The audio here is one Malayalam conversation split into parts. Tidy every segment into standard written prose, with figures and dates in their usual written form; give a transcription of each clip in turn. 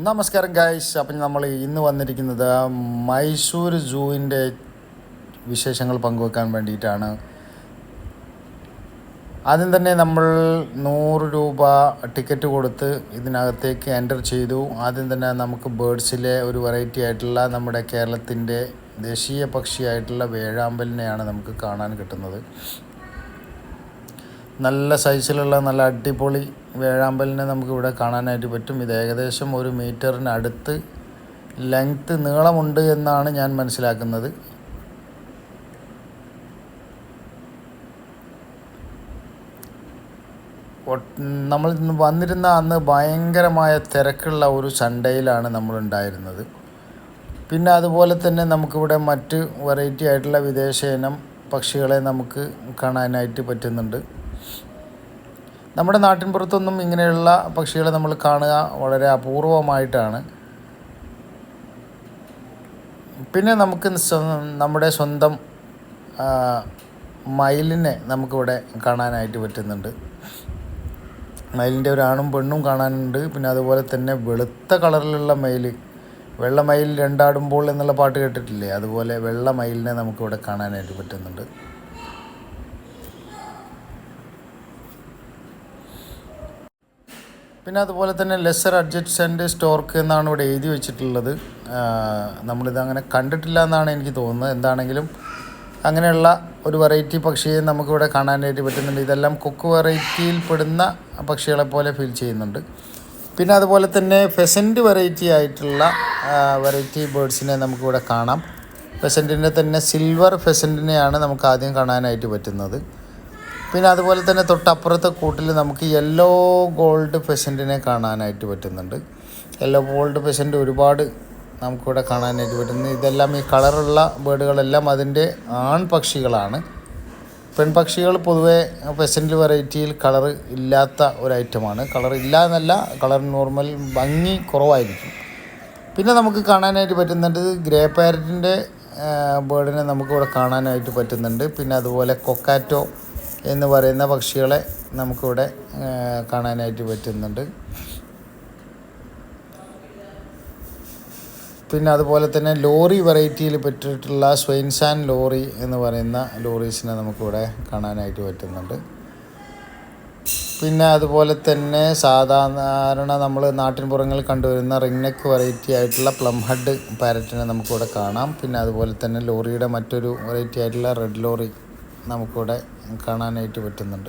നമസ്കാരം ഗായ്സ്. അപ്പം നമ്മൾ ഇന്ന് വന്നിരിക്കുന്നത് മൈസൂർ സൂവിൻ്റെ വിശേഷങ്ങൾ പങ്കുവെക്കാൻ വേണ്ടിയിട്ടാണ്. ആദ്യം തന്നെ നമ്മൾ 100 രൂപ ടിക്കറ്റ് കൊടുത്ത് ഇതിനകത്തേക്ക് എൻ്റർ ചെയ്തു. ആദ്യം തന്നെ നമുക്ക് ബേഡ്സിലെ ഒരു വെറൈറ്റി ആയിട്ടുള്ള നമ്മുടെ കേരളത്തിൻ്റെ ദേശീയ പക്ഷിയായിട്ടുള്ള വേഴാമ്പലിനെയാണ് നമുക്ക് കാണാൻ കിട്ടുന്നത്. നല്ല സൈസിലുള്ള നല്ല അടിപൊളി വേഴാമ്പലിനെ നമുക്കിവിടെ കാണാനായിട്ട് പറ്റും. ഇത് ഏകദേശം 1 മീറ്ററിനടുത്ത് ലെങ്ത്ത് നീളമുണ്ട് എന്നാണ് ഞാൻ മനസ്സിലാക്കുന്നത്. നമ്മൾ വന്നിരുന്ന അന്ന് ഭയങ്കരമായ തിരക്കുള്ള ഒരു സൺഡേയിലാണ് നമ്മളുണ്ടായിരുന്നത്. പിന്നെ അതുപോലെ തന്നെ നമുക്കിവിടെ മറ്റ് വെറൈറ്റി ആയിട്ടുള്ള വിദേശ ഇനം പക്ഷികളെ നമുക്ക് കാണാനായിട്ട് പറ്റുന്നുണ്ട്. നമ്മുടെ നാട്ടിൻപുറത്തൊന്നും ഇങ്ങനെയുള്ള പക്ഷികളെ നമ്മൾ കാണുക വളരെ അപൂർവമായിട്ടാണ്. പിന്നെ നമുക്ക് നമ്മുടെ സ്വന്തം മയിലിനെ നമുക്കിവിടെ കാണാനായിട്ട് പറ്റുന്നുണ്ട്. മയിലിൻ്റെ ഒരു ആണും പെണ്ണും കാണാനുണ്ട്. പിന്നെ അതുപോലെ തന്നെ വെളുത്ത കളറിലുള്ള മയിൽ, വെള്ള മയിൽ രണ്ടാടുമ്പോൾ എന്നുള്ള പാട്ട് കേട്ടിട്ടില്ലേ, അതുപോലെ വെള്ള മയിലിനെ നമുക്കിവിടെ കാണാനായിട്ട് പറ്റുന്നുണ്ട്. പിന്നെ അതുപോലെ തന്നെ ലെസർ അഡ്ജസ്റ്റൻ്റ് സ്റ്റോർക്ക് എന്നാണ് ഇവിടെ എഴുതി വെച്ചിട്ടുള്ളത്. നമ്മളിതങ്ങനെ കണ്ടിട്ടില്ല എന്നാണ് എനിക്ക് തോന്നുന്നത്. എന്താണെങ്കിലും അങ്ങനെയുള്ള ഒരു വെറൈറ്റി പക്ഷിയെ നമുക്കിവിടെ കാണാനായിട്ട് പറ്റുന്നുണ്ട്. ഇതെല്ലാം കൊക്ക് വെറൈറ്റിയിൽ പെടുന്ന പക്ഷികളെ പോലെ ഫീൽ ചെയ്യുന്നുണ്ട്. പിന്നെ അതുപോലെ തന്നെ ഫെസൻറ്റ് വെറൈറ്റി ആയിട്ടുള്ള വെറൈറ്റി ബേഡ്സിനെ നമുക്കിവിടെ കാണാം. ഫെസൻറ്റിൻ്റെ തന്നെ സിൽവർ ഫെസൻറ്റിനെയാണ് നമുക്ക് ആദ്യം കാണാനായിട്ട് പറ്റുന്നത്. പിന്നെ അതുപോലെ തന്നെ തൊട്ടപ്പുറത്തെ കൂട്ടിൽ നമുക്ക് യെല്ലോ ഗോൾഡ് ഫെസൻറ്റിനെ കാണാനായിട്ട് പറ്റുന്നുണ്ട്. യെല്ലോ ഗോൾഡ് ഫെസൻറ്റ് ഒരുപാട് നമുക്കിവിടെ കാണാനായിട്ട് പറ്റുന്നു. ഇതെല്ലാം ഈ കളറുള്ള ബേഡുകളെല്ലാം അതിൻ്റെ ആൺപക്ഷികളാണ്. പെൺപക്ഷികൾ പൊതുവേ ഫെസൻറ്റ് വെറൈറ്റിയിൽ കളർ ഇല്ലാത്ത ഒരു ഐറ്റമാണ്. കളർ ഇല്ല എന്നല്ല, കളർ നോർമൽ ഭംഗി കുറവായിരിക്കും. പിന്നെ നമുക്ക് കാണാനായിട്ട് പറ്റുന്നുണ്ട് ഗ്രേ പാരറ്റിൻ്റെ ബേഡിനെ നമുക്കിവിടെ കാണാനായിട്ട് പറ്റുന്നുണ്ട്. പിന്നെ അതുപോലെ കൊക്കാറ്റോ എന്ന് പറയുന്ന പക്ഷികളെ നമുക്കിവിടെ കാണാനായിട്ട് പറ്റുന്നുണ്ട്. പിന്നെ അതുപോലെ തന്നെ ലോറി വെറൈറ്റിയിൽ പെട്ടിട്ടുള്ള സ്വൈൻസാൻ ലോറി എന്ന് പറയുന്ന ലോറീസിനെ നമുക്കിവിടെ കാണാനായിട്ട് പറ്റുന്നുണ്ട്. പിന്നെ അതുപോലെ തന്നെ സാധാരണ നമ്മൾ നാട്ടിൻപുറങ്ങളിൽ കണ്ടുവരുന്ന റിംഗ് നെക്ക് വെറൈറ്റി ആയിട്ടുള്ള പ്ലം ഹെഡ് പാരറ്റിനെ നമുക്കിവിടെ കാണാം. പിന്നെ അതുപോലെ തന്നെ ലോറിയുടെ മറ്റൊരു വെറൈറ്റി ആയിട്ടുള്ള റെഡ് ലോറി നമുക്കിവിടെ കാണാനായിട്ട് പറ്റുന്നുണ്ട്.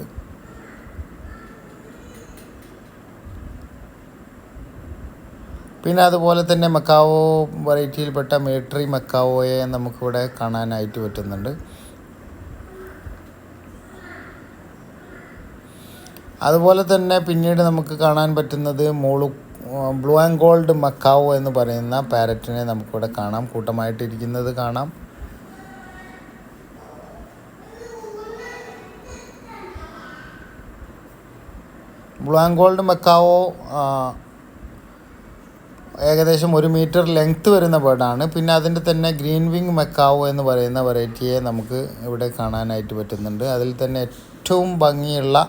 പിന്നെ അതുപോലെ തന്നെ മക്കാവോ വെറൈറ്റിയിൽപ്പെട്ട മേട്രി മക്കാവോയെ നമുക്കിവിടെ കാണാനായിട്ട് പറ്റുന്നുണ്ട്. അതുപോലെ തന്നെ പിന്നീട് നമുക്ക് കാണാൻ പറ്റുന്നത് ബ്ലൂ ആൻഡ് ഗോൾഡ് മക്കാവോ എന്ന് പറയുന്ന പാരറ്റിനെ നമുക്കിവിടെ കാണാം, കൂട്ടമായിട്ടിരിക്കുന്നത് കാണാം. ബ്ലൂ ആൻഡ് ഗോൾഡ് മക്കാവോ ഏകദേശം 1 മീറ്റർ ലെങ്ത്ത് വരുന്ന ബേർഡാണ്. പിന്നെ അതിൻ്റെ തന്നെ ഗ്രീൻ വിങ് മക്കാവോ എന്ന് പറയുന്ന വെറൈറ്റിയെ നമുക്ക് ഇവിടെ കാണാനായിട്ട് പറ്റുന്നുണ്ട്. അതിൽ തന്നെ ഏറ്റവും ഭംഗിയുള്ള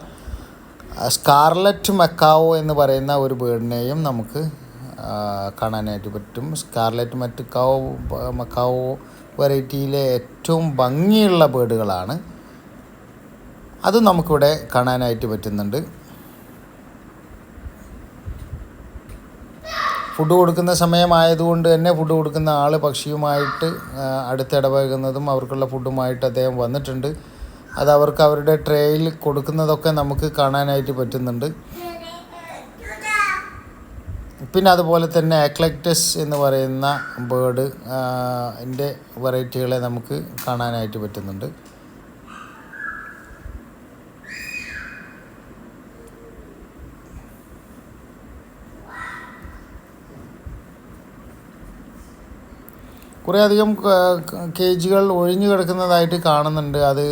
സ്കാർലറ്റ് മക്കാവോ എന്ന് പറയുന്ന ഒരു ബേർഡിനെയും നമുക്ക് കാണാനായിട്ട് പറ്റും. സ്കാർലറ്റ് മക്കാവോ വെറൈറ്റിയിലെ ഏറ്റവും ഭംഗിയുള്ള ബേർഡുകളാണ്. അതും നമുക്കിവിടെ കാണാനായിട്ട് പറ്റുന്നുണ്ട്. ഫുഡ് കൊടുക്കുന്ന സമയമായതുകൊണ്ട് തന്നെ ഫുഡ് കൊടുക്കുന്ന ആൾ പക്ഷിയുമായിട്ട് അടുത്തിടപഴകുന്നതും അവർക്കുള്ള ഫുഡുമായിട്ട് അദ്ദേഹം വന്നിട്ടുണ്ട്. അത് അവർക്ക് അവരുടെ ട്രേയിൽ കൊടുക്കുന്നതൊക്കെ നമുക്ക് കാണാനായിട്ട് പറ്റുന്നുണ്ട്. പിന്നെ അതുപോലെ തന്നെ എക്ലക്ടസ് എന്ന് പറയുന്ന ബേർഡ് ൻ്റെ വെറൈറ്റികളെ നമുക്ക് കാണാനായിട്ട് പറ്റുന്നുണ്ട്. കുറേയധികം കേജുകൾ ഒഴിഞ്ഞു കിടക്കുന്നതായിട്ട് കാണുന്നുണ്ട്. അത്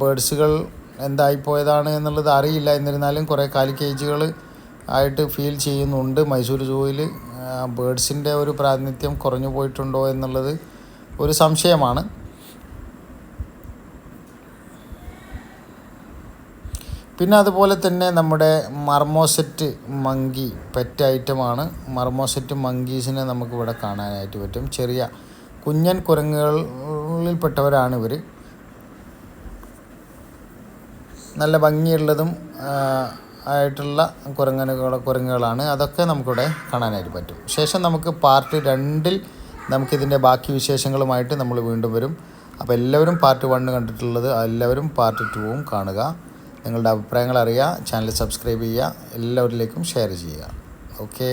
ബേഡ്സുകൾ എന്തായിപ്പോയതാണ് എന്നുള്ളത് അറിയില്ല. എന്നിരുന്നാലും കുറേ കാലി കേജുകൾ ആയിട്ട് ഫീൽ ചെയ്യുന്നുണ്ട്. മൈസൂർ സൂവിൽ ബേഡ്സിൻ്റെ ഒരു പ്രാതിനിധ്യം കുറഞ്ഞു പോയിട്ടുണ്ടോ എന്നുള്ളത് ഒരു സംശയമാണ്. പിന്നെ അതുപോലെ തന്നെ നമ്മുടെ മർമോസെറ്റ് മങ്കി പെറ്റ് ഐറ്റമാണ്. മർമോസെറ്റ് മങ്കീസിനെ നമുക്കിവിടെ കാണാനായിട്ട് പറ്റും. ചെറിയ കുഞ്ഞൻ കുരങ്ങുകളിൽപ്പെട്ടവരാണ് ഇവർ. നല്ല ഭംഗിയുള്ളതും ആയിട്ടുള്ള കുരങ്ങുകളാണ്. അതൊക്കെ നമുക്കിവിടെ കാണാനായിട്ട് പറ്റും. ശേഷം നമുക്ക് പാർട്ട് 2-ൽ നമുക്കിതിൻ്റെ ബാക്കി വിശേഷങ്ങളുമായിട്ട് നമ്മൾ വീണ്ടും വരും. അപ്പോൾ എല്ലാവരും പാർട്ട് 1 കണ്ടിട്ടുള്ളത് എല്ലാവരും പാർട്ട് 2 കാണുക. നിങ്ങളുടെ അഭിപ്രായങ്ങൾ അറിയുക. ചാനൽ സബ്സ്ക്രൈബ് ചെയ്യുക. എല്ലാവരിലേക്കും ഷെയർ ചെയ്യുക. ഓക്കേ.